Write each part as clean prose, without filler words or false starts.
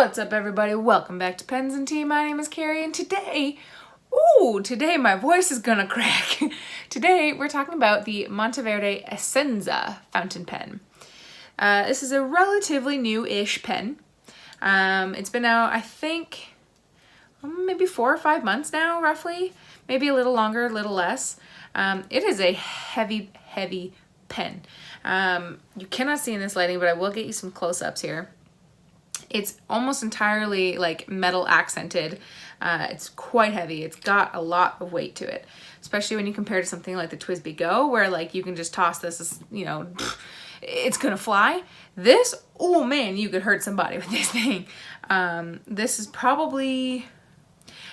What's up, everybody? Welcome back to Pens and Tea. My name is Carrie, and today my voice is gonna crack. Today we're talking about the Monteverde Essenza fountain pen. This is a relatively new-ish pen. It's been out, I think, maybe 4 or 5 months now, roughly. Maybe a little longer, a little less. It is a heavy pen. You cannot see in this lighting, but I will get you some close-ups here. It's almost entirely like metal accented. It's quite heavy. It's got a lot of weight to it, especially when you compare to something like the TWSBI Go, where like you can just toss this, you know, it's gonna fly. This, oh man, you could hurt somebody with this thing. This is probably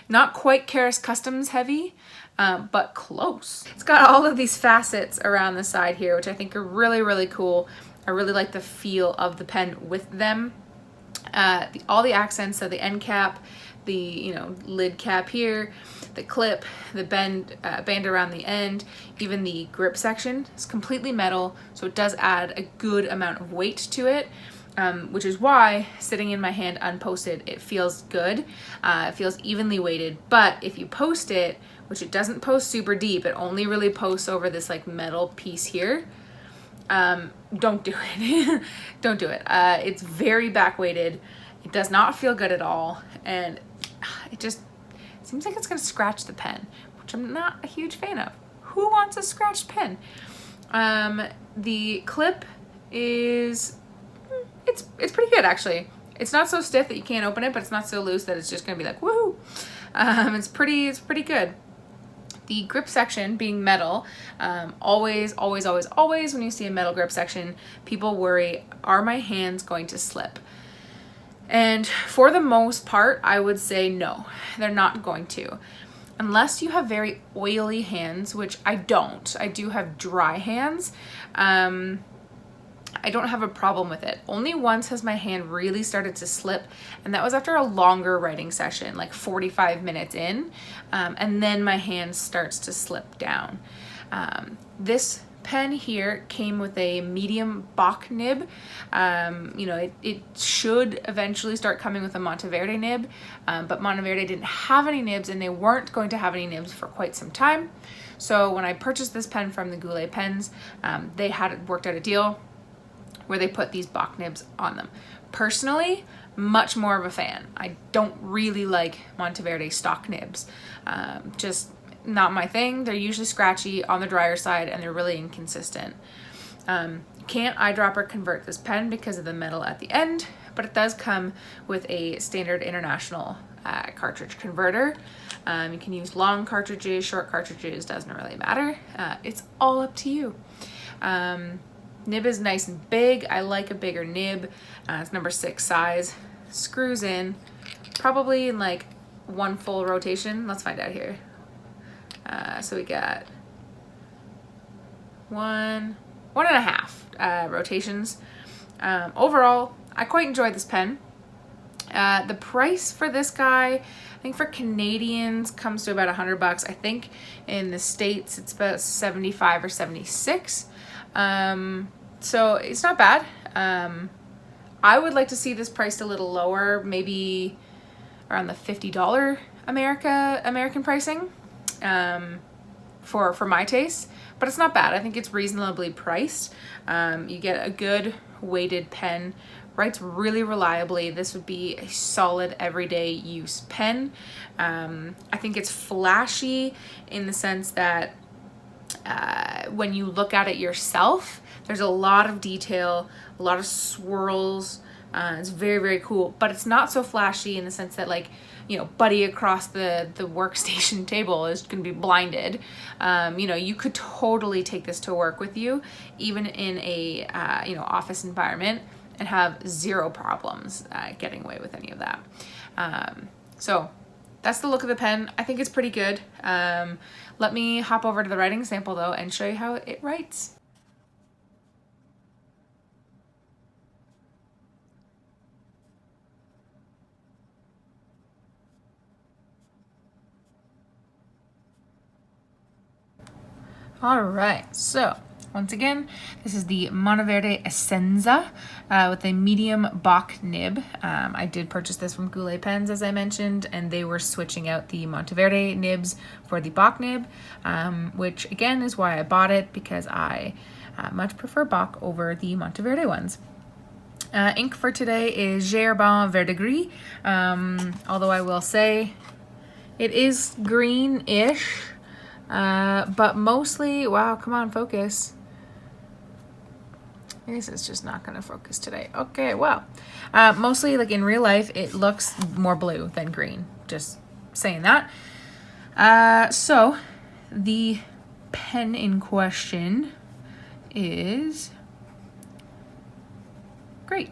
not quite Karas Customs heavy, but close. It's got all of these facets around the side here, which I think are really cool. I really like the feel of the pen with them. All the accents, so the end cap, the lid cap here, the clip, the band around the end, even the grip section is completely metal, so it does add a good amount of weight to it, which is why sitting in my hand unposted, it feels good. It feels evenly weighted, but if you post it, which it doesn't post super deep, it only really posts over this like metal piece here. Don't do it. Don't do it. It's very back weighted. It does not feel good at all, and it just seems like it's gonna scratch the pen, which I'm not a huge fan of. Who wants a scratched pen? The clip is it's pretty good actually. It's not so stiff that you can't open it, but it's not so loose that it's just gonna be like woohoo. It's pretty good. The grip section being metal, always when you see a metal grip section, people worry, are my hands going to slip? And for the most part, I would say no, they're not going to. Unless you have very oily hands, which I don't. I do have dry hands. I don't have a problem with it. Only once has my hand really started to slip, and that was after a longer writing session, like 45 minutes in, and then my hand starts to slip down. This pen here came with a medium Bach nib. It should eventually start coming with a Monteverde nib, but Monteverde didn't have any nibs, and they weren't going to have any nibs for quite some time. So when I purchased this pen from the Goulet pens, they had worked out a deal where they put these Bach nibs on them. Personally, much more of a fan. I don't really like Monteverde stock nibs. Just not my thing. They're usually scratchy on the drier side, and they're really inconsistent. Can't eyedropper convert this pen because of the metal at the end, but it does come with a standard international cartridge converter. You can use long cartridges, short cartridges, doesn't really matter. It's all up to you. Nib is nice and big. I like a bigger nib. It's number 6 size. Screws in probably in like 1 full rotation. Let's find out here. So we got 1.5 rotations. Overall, I quite enjoyed this pen. The price for this guy, I think for Canadians, comes to about $100. I think in the States it's about 75 or 76. So it's not bad. I would like to see this priced a little lower, maybe around the $50 American pricing, for my taste, but it's not bad. I think it's reasonably priced. You get a good weighted pen, writes really reliably. This would be a solid everyday use pen. I think it's flashy in the sense that when you look at it yourself, there's a lot of detail, a lot of swirls. It's very cool, but it's not so flashy in the sense that, like, buddy across the workstation table is going to be blinded. You could totally take this to work with you, even in a office environment, and have zero problems getting away with any of that. So that's the look of the pen. I think it's pretty good. Let me hop over to the writing sample though and show you how it writes. All right, so Once again, this is the Monteverde Essenza with a medium Bach nib. I did purchase this from Goulet Pens, as I mentioned, and they were switching out the Monteverde nibs for the Bach nib, which again is why I bought it, because I much prefer Bach over the Monteverde ones. Ink for today is J.Herbin Vert de Gris, although I will say it is green-ish, but mostly, wow, come on, focus. I guess it's just not gonna focus today. Okay, well, mostly like in real life, it looks more blue than green, just saying that. So the pen in question is great.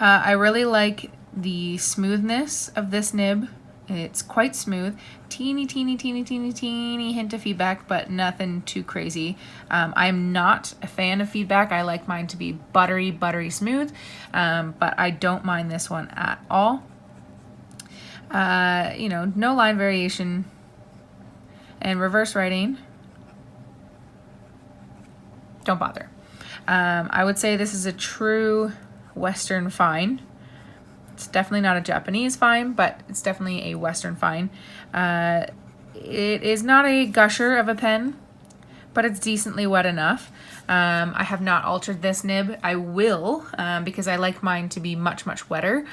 I really like the smoothness of this nib. It's quite smooth. Teeny hint of feedback, but nothing too crazy. I'm not a fan of feedback. I like mine to be buttery smooth, but I don't mind this one at all. You know, no line variation and reverse writing. Don't bother. I would say this is a true Western fine. It's definitely not a Japanese fine, but it's definitely a Western fine. It is not a gusher of a pen, but it's decently wet enough. I have not altered this nib. I will, because I like mine to be much wetter.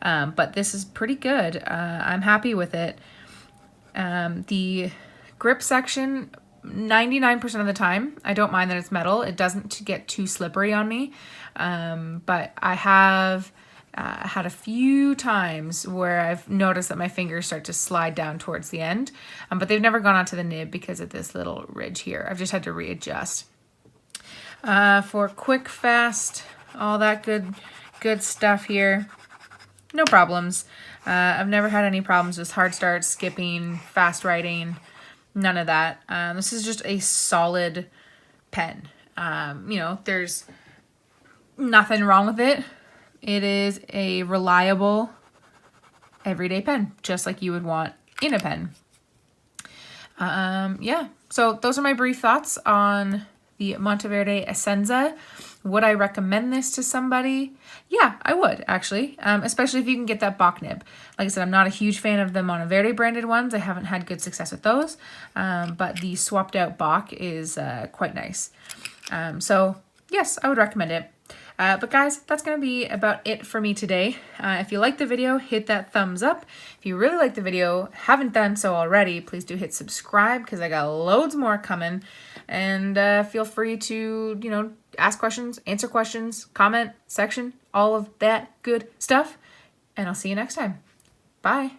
But this is pretty good. I'm happy with it. The grip section, 99% of the time, I don't mind that it's metal. It doesn't get too slippery on me. But I have had a few times where I've noticed that my fingers start to slide down towards the end, but they've never gone onto the nib because of this little ridge here. I've just had to readjust. For quick, fast, all that good stuff here, no problems. I've never had any problems with hard start, skipping, fast writing, none of that. This is just a solid pen. You know, there's nothing wrong with it. It is a reliable everyday pen, just like you would want in a pen. Yeah, so those are my brief thoughts on the Monteverde Essenza. Would I recommend this to somebody? Yeah, I would, actually, especially if you can get that Bach nib. Like I said, I'm not a huge fan of the Monteverde branded ones. I haven't had good success with those, but the swapped out Bach is quite nice. So yes, I would recommend it. But guys, that's going to be about it for me today. If you liked the video, hit that thumbs up. If you really liked the video, haven't done so already, please do hit subscribe, because I got loads more coming. And feel free to, you know, ask questions, answer questions, comment section, all of that good stuff. And I'll see you next time. Bye.